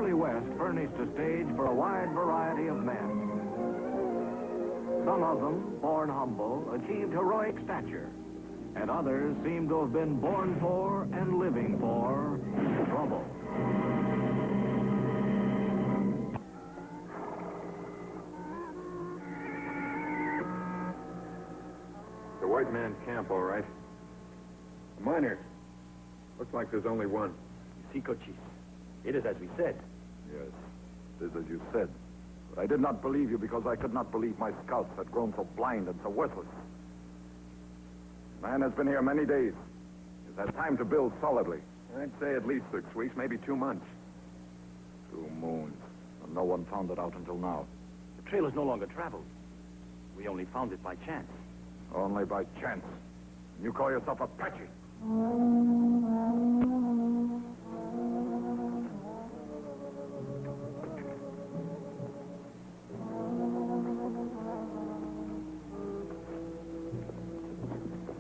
early West furnished a stage for a wide variety of men. Some of them, born humble, achieved heroic stature, and others seem to have been born for and living for trouble. The white man's camp, all right. The miners. Looks like there's only one. You see, Cochise, it is as we said. Yes, it is as you said. But I did not believe you because I could not believe my scouts had grown so blind and so worthless. Man has been here many days. He's had time to build solidly. I'd say at least 6 weeks, maybe 2 months. 2 moons. And no one found it out until now. The trail is no longer traveled. We only found it by chance. Only by chance. And you call yourself Apache.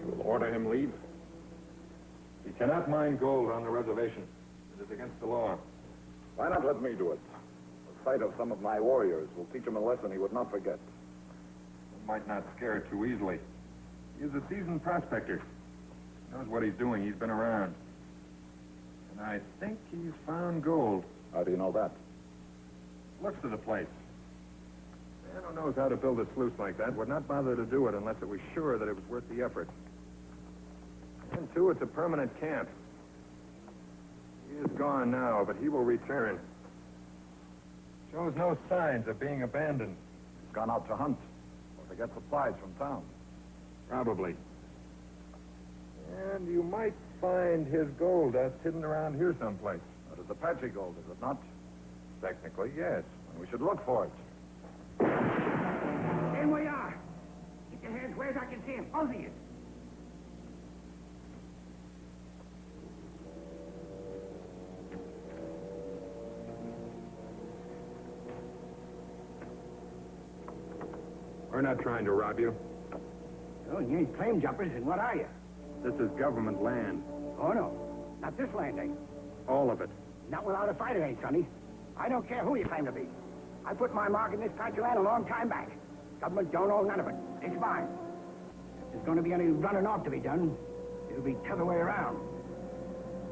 You'll order him leave? He cannot mine gold on the reservation. It is against the law. Why not let me do it? The sight of some of my warriors will teach him a lesson he would not forget. He might not scare it too easily. He is a seasoned prospector. He knows what he's doing. He's been around. And I think he's found gold. How do you know that? Looks to the place. Man who knows how to build a sluice like that would not bother to do it unless it was sure that it was worth the effort. And, too, it's a permanent camp. He is gone now, but he will return. Shows no signs of being abandoned. He's gone out to hunt or to get supplies from town. Probably. And you might find his gold dust hidden around here someplace. That is Apache gold, is it not? Technically, yes. And we should look for it. Stay where you are. Keep your hands where I can see them, both of you. We're not trying to rob you. Oh, you ain't claim jumpers, and what are you? This is government land. Oh, no. Not this land, ain't. All of it. Not without a fight, it ain't, Sonny. I don't care who you claim to be. I put my mark in this patch of land a long time back. Government don't own none of it. It's mine. If there's going to be any running off to be done, it'll be t'other way around.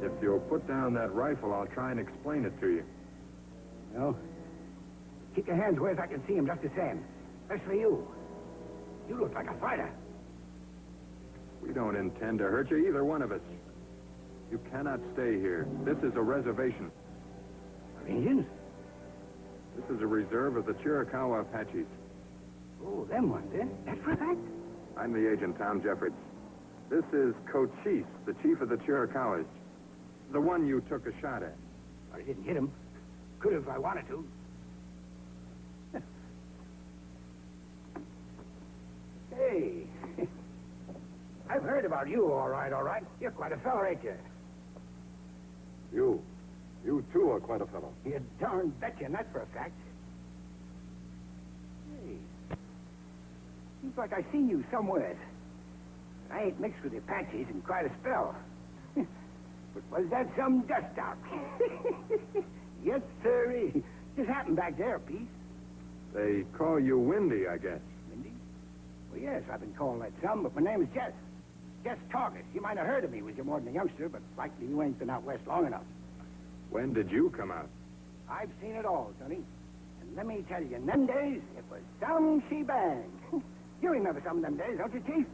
If you'll put down that rifle, I'll try and explain it to you. No. Keep your hands where I can see them just the same. Especially you. You look like a fighter. We don't intend to hurt you, either one of us. You cannot stay here. This is a reservation. Are Indians? This is a reserve of the Chiricahua Apaches. Oh, them ones, eh? That's for a fact? I'm the agent, Tom Jeffords. This is Cochise, the chief of the Chiricahuas. The one you took a shot at. I didn't hit him. Could have if I wanted to. Hey. I've heard about you, all right, all right. You're quite a feller, ain't you? You too are quite a fellow. You darn betcha, and that's for a fact. Hey. Seems like I seen you somewhere. I ain't mixed with the Apaches in quite a spell. But was that some dust out? Yes, sirree. Just happened back there a piece. They call you Windy, I guess. Mindy? Well, yes, I've been called that some, but my name is Jess. Jess Targus. You might have heard of me when you're more than a youngster, but likely you ain't been out west long enough. When did you come out? I've seen it all, Sonny. And let me tell you, in them days, it was some shebang. You remember some of them days, don't you, Chief?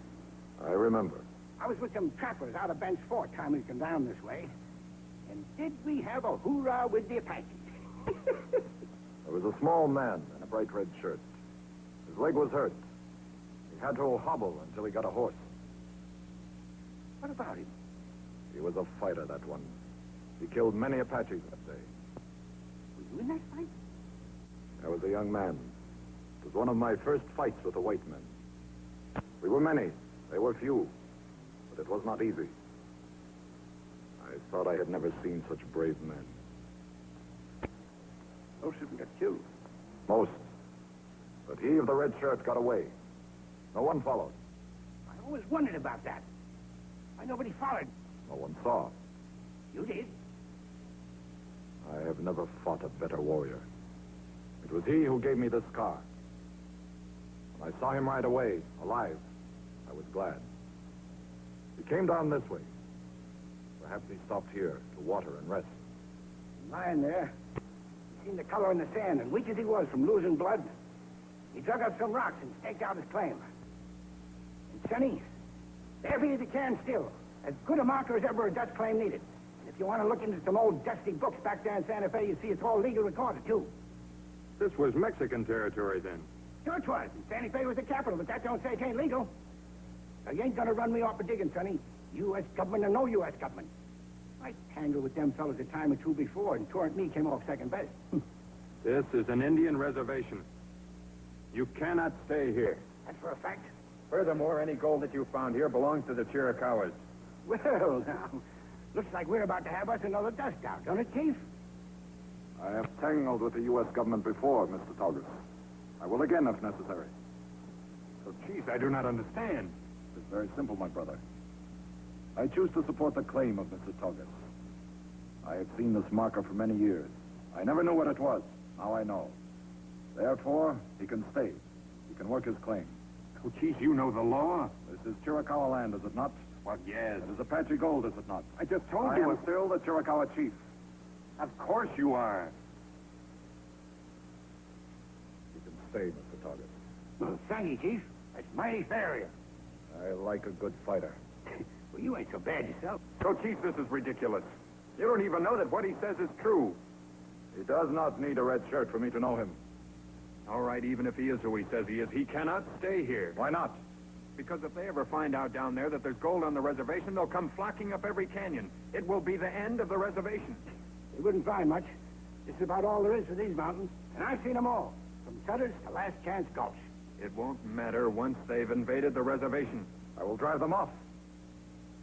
I remember. I was with some trappers out of Ben's Fort time we come down this way. And did we have a hoorah with the Apaches? There was a small man in a bright red shirt. His leg was hurt. He had to hobble until he got a horse. What about him? He was a fighter, that one. He killed many Apaches that day. Were you in that fight? I was a young man. It was one of my first fights with the white men. We were many. They were few. But it was not easy. I thought I had never seen such brave men. Most of them got killed. Most. But he of the red shirt got away. No one followed. I always wondered about that. Why nobody followed? No one saw. You did. I have never fought a better warrior. It was he who gave me this scar. When I saw him ride away, alive, I was glad. He came down this way. Perhaps he stopped here to water and rest. Lying there, he seen the color in the sand, and weak as he was from losing blood, he dug up some rocks and staked out his claim. And, Sonny, there be the can still. As good a marker as ever a Dutch claim needed. And if you want to look into some old dusty books back there in Santa Fe, you see it's all legal recorded, too. This was Mexican territory, then. Sure it was. And Santa Fe was the capital, but that don't say it ain't legal. Now, you ain't gonna run me off for digging, Sonny. U.S. government or no U.S. government. I tangled with them fellas a time or two before, and Torrent me came off second best. This is an Indian reservation. You cannot stay here. That's for a fact. Furthermore, any gold that you found here belongs to the Chiricahuas. Well, now, looks like we're about to have us another dust out, don't it, Chief? I have tangled with the U.S. government before, Mr. Toggis. I will again if necessary. So, Chief, I do not understand. It's very simple, my brother. I choose to support the claim of Mr. Toggis. I have seen this marker for many years. I never knew what it was. Now I know. Therefore, he can stay. He can work his claim. Oh, Chief, you know the law. This is Chiricahua land, is it not? Well, yes. It is Apache gold, is it not? I just told I you. am still the Chiricahua chief. Of course you are. You can stay, Mr. Toggis. Well, thank you, Chief. That's mighty fair of you. I like a good fighter. Well, you ain't so bad yourself. So, Chief, this is ridiculous. You don't even know that what he says is true. He does not need a red shirt for me to know him. All right, even if he is who he says he is, he cannot stay here. Why not? Because if they ever find out down there that there's gold on the reservation, they'll come flocking up every canyon. It will be the end of the reservation. You wouldn't find much. This is about all there is to these mountains, and I've seen them all, from Sutter's to Last Chance Gulch. It won't matter once they've invaded the reservation. I will drive them off.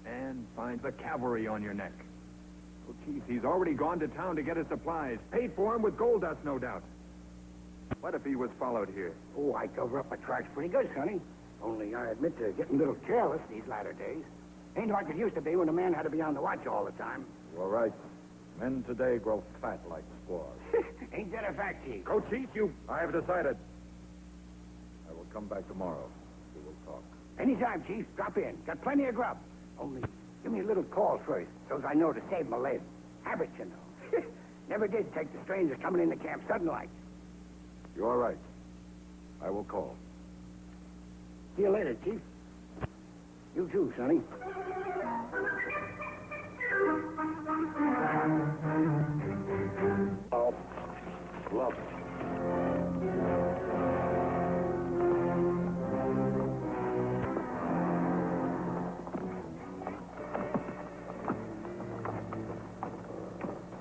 And find the cavalry on your neck. Oh, Chief, he's already gone to town to get his supplies. Paid for him with gold dust, no doubt. What if he was followed here? Oh, I cover up my tracks pretty good, Sonny. Only I admit to getting a little careless these latter days. Ain't like it used to be when a man had to be on the watch all the time. You're right. Men today grow fat like squaws. Ain't that a fact, Chief? Oh, Chief, you... I have decided. I will come back tomorrow. We will talk. Anytime, Chief. Drop in. Got plenty of grub. Only give me a little call first, so as I know to save my lead. Habit, you know. Never did take the strangers coming into camp sudden like. You're right. I will call. See you later, Chief. You too, Sonny. Oh, love.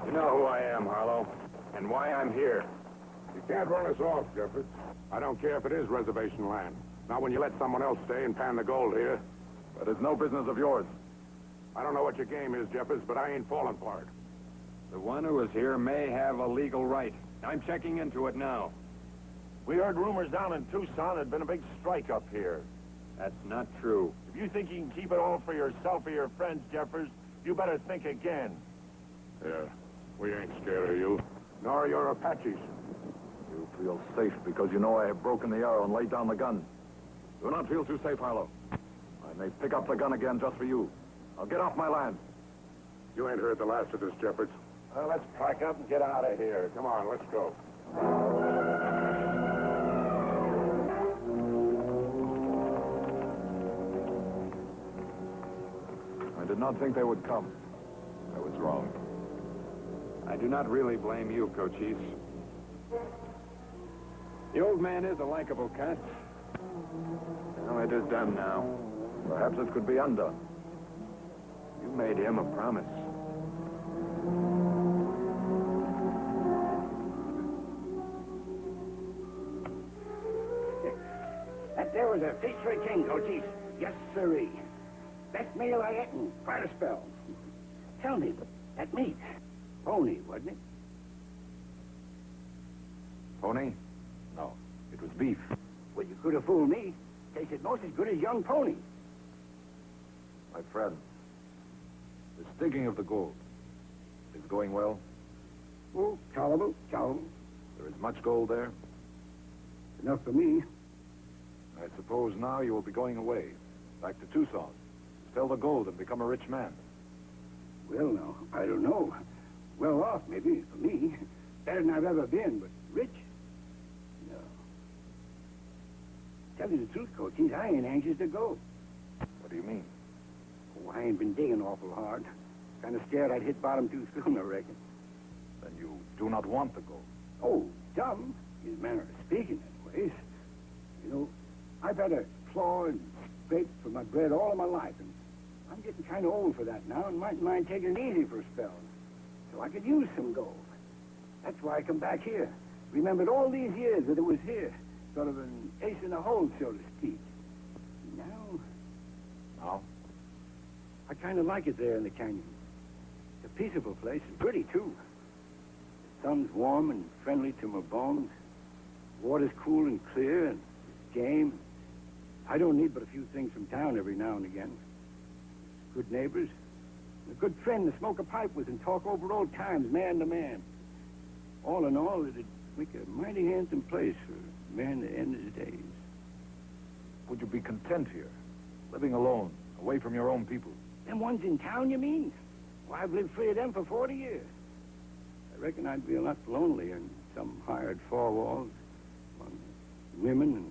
You know who I am, Harlow, and why I'm here. You can't run us off, Jeffers. I don't care if it is reservation land. Not when you let someone else stay and pan the gold here. That is no business of yours. I don't know what your game is, Jeffers, but I ain't falling for it. The one who is here may have a legal right. I'm checking into it now. We heard rumors down in Tucson there'd been a big strike up here. That's not true. If you think you can keep it all for yourself or your friends, Jeffers, you better think again. Yeah, we ain't scared of you. Nor your Apaches. You feel safe because you know I have broken the arrow and laid down the gun. Do not feel too safe, Harlow. I may pick up the gun again just for you. Now get off my land. You ain't heard the last of this, Jeffers. Let's pack up and get out of here. Come on, let's go. I did not think they would come. I was wrong. I do not really blame you, Cochise. The old man is a likable cat. No, it is done now. Perhaps it could be undone. You made him a promise. That there was a fish for a king, Cochise. Yes, sirree. Best meal I ate in quite a spell. Tell me, but that meat, pony, wasn't it? Pony? No, it was beef. Well, you could have fooled me. Tasted most as good as young pony. My friend, the digging of the gold is going well. Oh, tolerable. There is much gold there. Enough for me. I suppose now you will be going away, back to Tucson, to sell the gold and become a rich man. Well, now, I don't know. Well off, maybe, for me. Better than I've ever been, but rich? No. Tell you the truth, Cochise, I ain't anxious to go. What do you mean? Oh, I ain't been digging awful hard. Kind of scared I'd hit bottom too soon, I reckon. Then you do not want the gold. Oh, dumb. His manner of speaking, anyways. You know, I've had to claw and scrape for my bread all of my life, and I'm getting kind of old for that now and mightn't mind taking it easy for a spell. So I could use some gold. That's why I come back here. Remembered all these years that it was here. Sort of an ace in the hole, so to speak. Now, I kind of like it there in the canyon. It's a peaceable place and pretty, too. The sun's warm and friendly to my bones. Water's cool and clear, and game. I don't need but a few things from town every now and again. Good neighbors, a good friend to smoke a pipe with and talk over old times, man to man. All in all, it'd make a mighty handsome place for a man to end his days. Would you be content here, living alone, away from your own people? Them ones in town, you mean? Well, I've lived free of them for 40 years. I reckon I'd be a lot lonelier in some hired four walls, among women and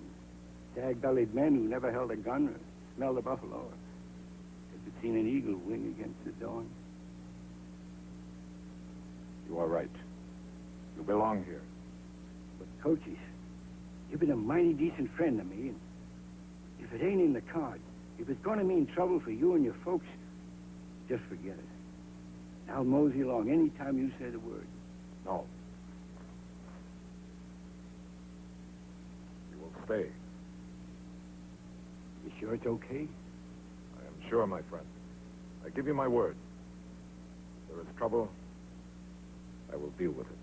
dag-bellied men who never held a gun or smelled a buffalo or had seen an eagle wing against the dawn. You are right. You belong here. But, Cochise, you've been a mighty decent friend to me, and if it ain't in the cards, if it's going to mean trouble for you and your folks, just forget it. I'll mosey along any time you say the word. No. You will stay. You sure it's okay? I am sure, my friend. I give you my word. If there is trouble, I will deal with it.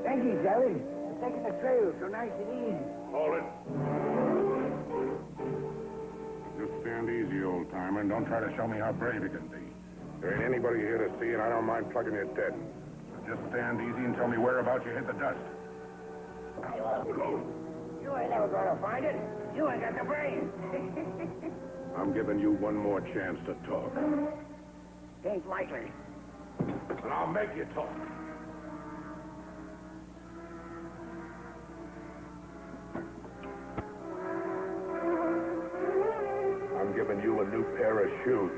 Thank you, Jelly. For taking the trail so nice and easy. Hold it. Just stand easy, old-timer, and don't try to show me how brave you can be. There ain't anybody here to see, and I don't mind plugging you dead. Just stand easy and tell me whereabouts you hit the dust. You ain't never gonna find it. You ain't got the brains. I'm giving you one more chance to talk. Ain't likely. And I'll make you talk. I'm giving you a new pair of shoes.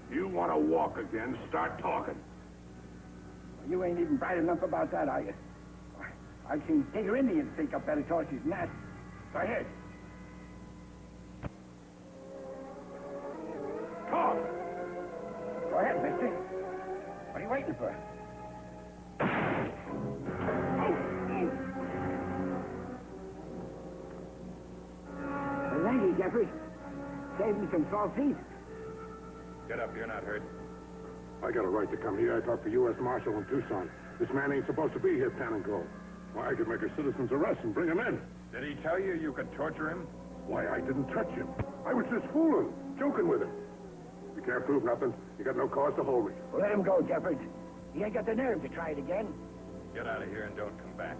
If you want to walk again, start talking. You ain't even bright enough about that, are you? I've seen Digger Indians take up better torches than that. Go ahead. Talk! Go ahead, mister. What are you waiting for? Well, thank you, Jeffrey. Saved me some salt feet. Get up, you're not hurt. I got a right to come here. I talked to U.S. Marshal in Tucson. This man ain't supposed to be here, panning gold. Why, I could make a citizen's arrest and bring him in. Did he tell you you could torture him? Why, I didn't touch him. I was just fooling, joking with him. You can't prove nothing. You got no cause to hold me. Well, let him go, Jeffrey. He ain't got the nerve to try it again. Get out of here and don't come back.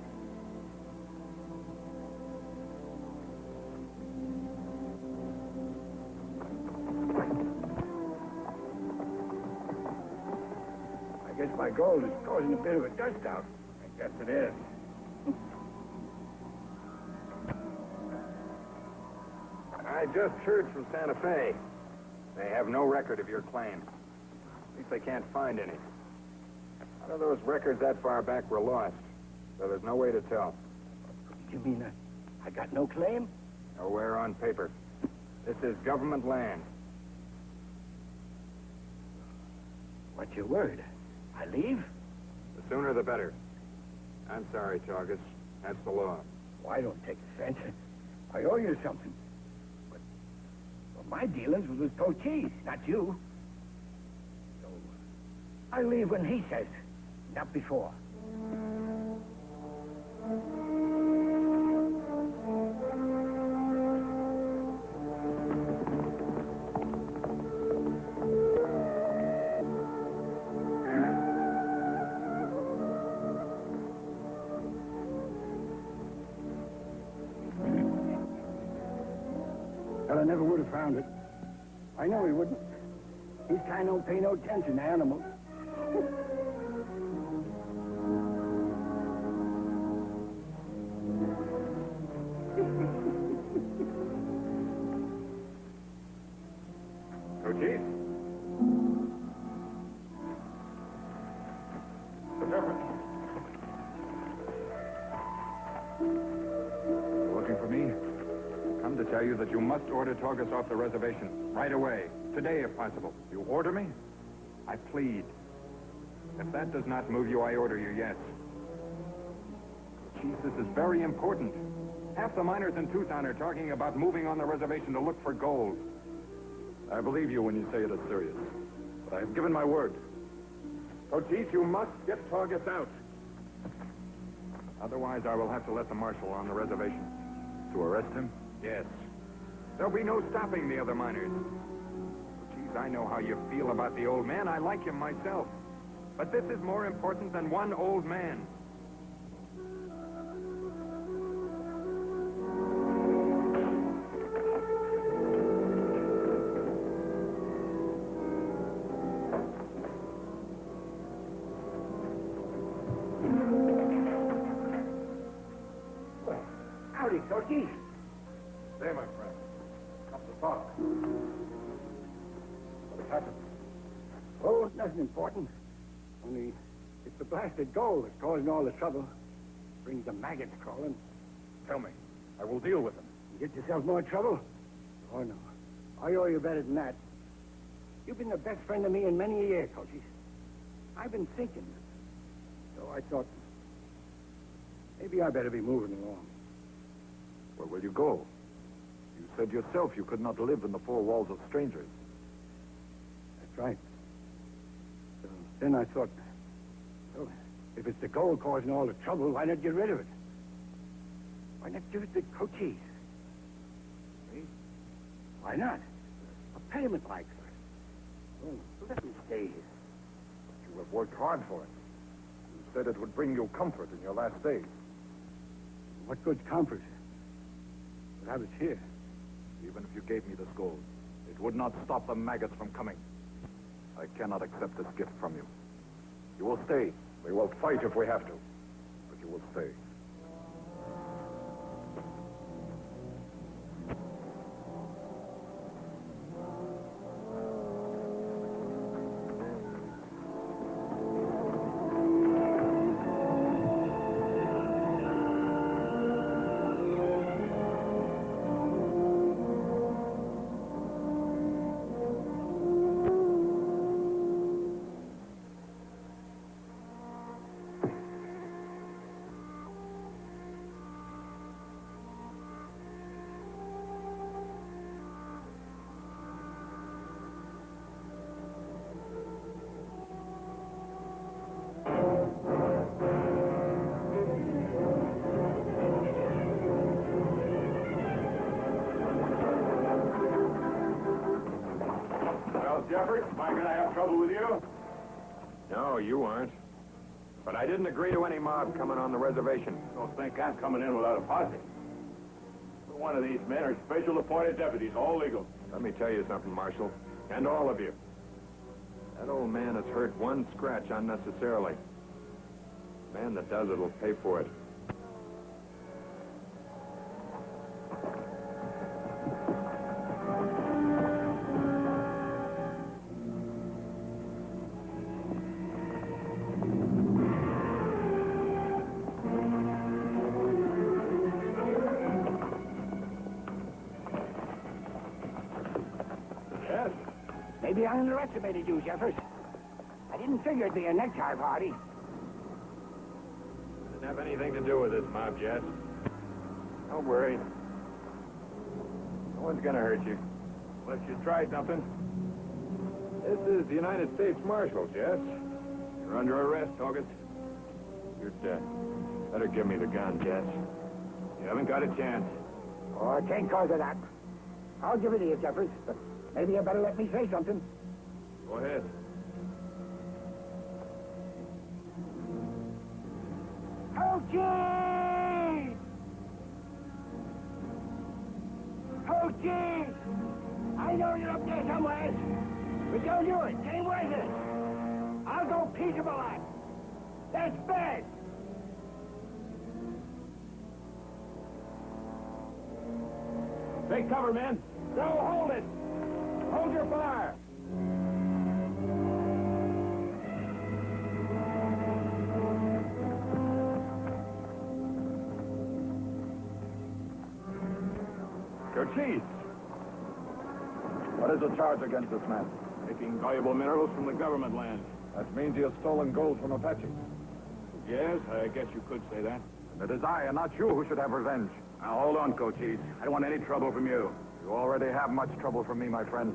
I guess my gold is causing a bit of a dust out. I guess it is. I just heard from Santa Fe. They have no record of your claim. At least they can't find any. None of those records that far back were lost, so there's no way to tell. You mean I got no claim? Nowhere on paper. This is government land. What's your word? I leave? The sooner the better. I'm sorry, Targus. That's the law. Well, I don't take offense. I owe you something. But well, my dealings was with Cochise, not you. So I leave when he says, not before. Well, I never would have found it. I know he wouldn't. His kind don't pay no attention to animals. Cochise? Looking for me? Come to tell you that you must order Targus off the reservation. Right away. Today, if possible. You order me? I plead. If that does not move you, I order you, yes. Chief, this is very important. Half the miners in Tucson are talking about moving on the reservation to look for gold. I believe you when you say it is serious. But I have given my word. Cochise, you must get Targus out. Otherwise, I will have to let the marshal on the reservation. To arrest him? Yes. There'll be no stopping the other miners. Geez, I know how you feel about the old man. I like him myself. But this is more important than one old man. Howdy, Cochise. There, my friend. Come to talk. What happened? Oh, nothing important. Only it's the blasted gold that's causing all the trouble. Brings the maggots crawling. Tell me. I will deal with them. You get yourself more trouble? Oh, no. I owe you better than that. You've been the best friend of me in many a year, Cochise. I've been thinking. So I thought, maybe I better be moving along. Where will you go? You said yourself you could not live in the four walls of strangers. That's right. So then I thought, well, if it's the gold causing all the trouble, why not get rid of it? Why not give it to Cochise? See? Why not? A payment like her. Oh, let me stay here. You have worked hard for it. You said it would bring you comfort in your last days. What good's comfort? But I was here. Even if you gave me this gold, it would not stop the maggots from coming. I cannot accept this gift from you. You will stay. We will fight if we have to. But you will stay. Well, Jeffrey, am I going to have trouble with you? No, you aren't. But I didn't agree to any mob coming on the reservation. Don't think I'm coming in without a posse. One of these men are special appointed deputies, all legal. Let me tell you something, Marshal, and all of you. That old man has hurt one scratch unnecessarily. The man that does it will pay for it. Maybe I underestimated you, Jeffers. I didn't figure it'd be a necktie party. Didn't have anything to do with this mob, Jess. Don't worry. No one's gonna hurt you. Unless you try something. This is the United States Marshal, Jess. You're under arrest, August. You'd better give me the gun, Jess. You haven't got a chance. Oh, it ain't cause of that. I'll give it to you, Jeffers, but maybe you better let me say something. Go ahead. Hokey! Hokey! I know you're up there somewhere, but don't do it. It ain't worth it. I'll go peaceable on. That's bad. Take cover, men. No, hold it. Hold your fire. Cochise. What is the charge against this man? Taking valuable minerals from the government land. That means he has stolen gold from Apaches. Yes, I guess you could say that. It is I and not you who should have revenge. Now, hold on, Cochise. I don't want any trouble from you. You already have much trouble from me, my friend.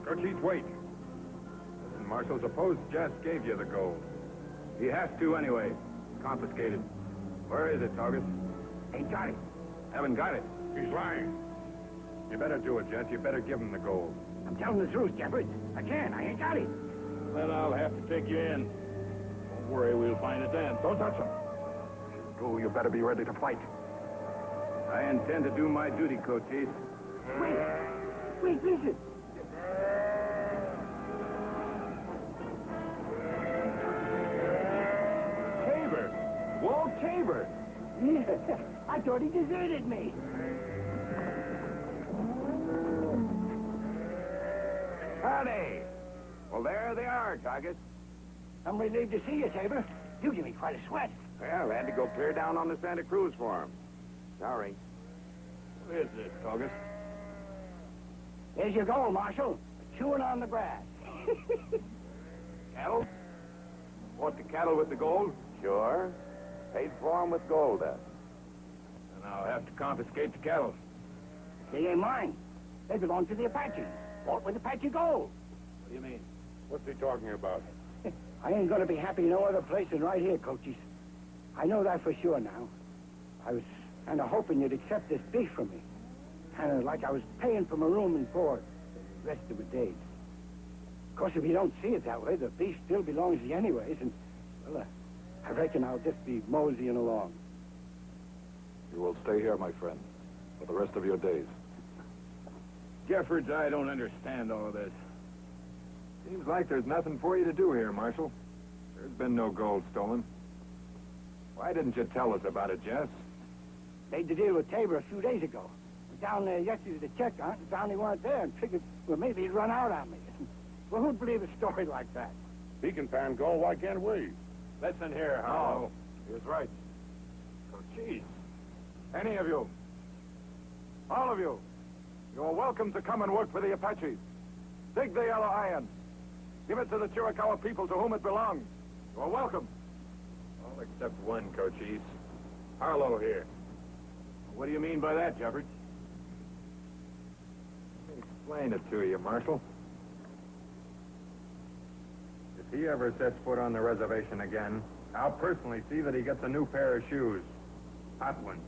Cochise, wait. Listen, Marshal, suppose Jess gave you the gold. He has to anyway. Confiscated. Where is it, August? Ain't got it. Haven't got it. He's lying. You better do it, Jess. You better give him the gold. I'm telling the truth, Jeffers. I can't. I ain't got it. Then I'll have to take you in. Don't worry, we'll find it then. Don't touch him. Oh, you better be ready to fight. I intend to do my duty, Cochise. Wait, listen. Tabor! Walt Tabor! Yeah, I thought he deserted me. Howdy. Well, there they are, Target. I'm relieved to see you, Tabor. You give me quite a sweat. Well, I had to go clear down on the Santa Cruz for him. Sorry. What is this, August? There's your gold, Marshal. Chewing on the grass. Cattle? Want the cattle with the gold? Sure. Paid for them with gold, Then I'll have to confiscate the cattle. They ain't mine. They belong to the Apaches. Bought with Apache gold. What do you mean? What's he talking about? I ain't gonna be happy no other place than right here, Cochise. I know that for sure now. I was kind of hoping you'd accept this beef from me. Kind of like I was paying for my room and board the rest of the days. Of course, if you don't see it that way, the beef still belongs to you anyways, and, well, I reckon I'll just be moseying along. You will stay here, my friend, for the rest of your days. Jeffords, I don't understand all of this. Seems like there's nothing for you to do here, Marshal. There's been no gold stolen. Why didn't you tell us about it, Jess? Made the deal with Tabor a few days ago. Went down there yesterday to check on it and found he weren't there and figured, well, maybe he'd run out on me. Well, who'd believe a story like that? He can pan gold, why can't we? Listen here, Harlow. He was right. Cochise. Any of you, all of you, you're welcome to come and work for the Apaches. Dig the yellow iron. Give it to the Chiricahua people to whom it belongs. You're welcome. All except one, Cochise. Harlow here. What do you mean by that, Jeffords? Let me explain it to you, Marshal. If he ever sets foot on the reservation again, I'll personally see that he gets a new pair of shoes. Hot ones.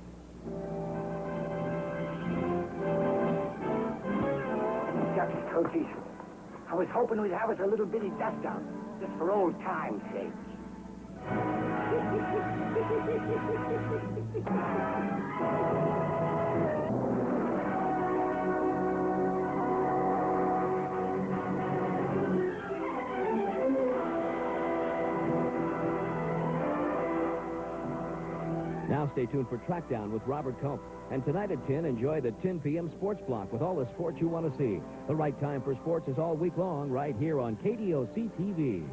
Shucks, Cochise. I was hoping we'd have us a little bitty dust out, just for old time's sake. Now stay tuned for Trackdown with Robert Culp. And tonight at 10, enjoy the 10 p.m. sports block with all the sports you want to see. The right time for sports is all week long right here on KDOC TV.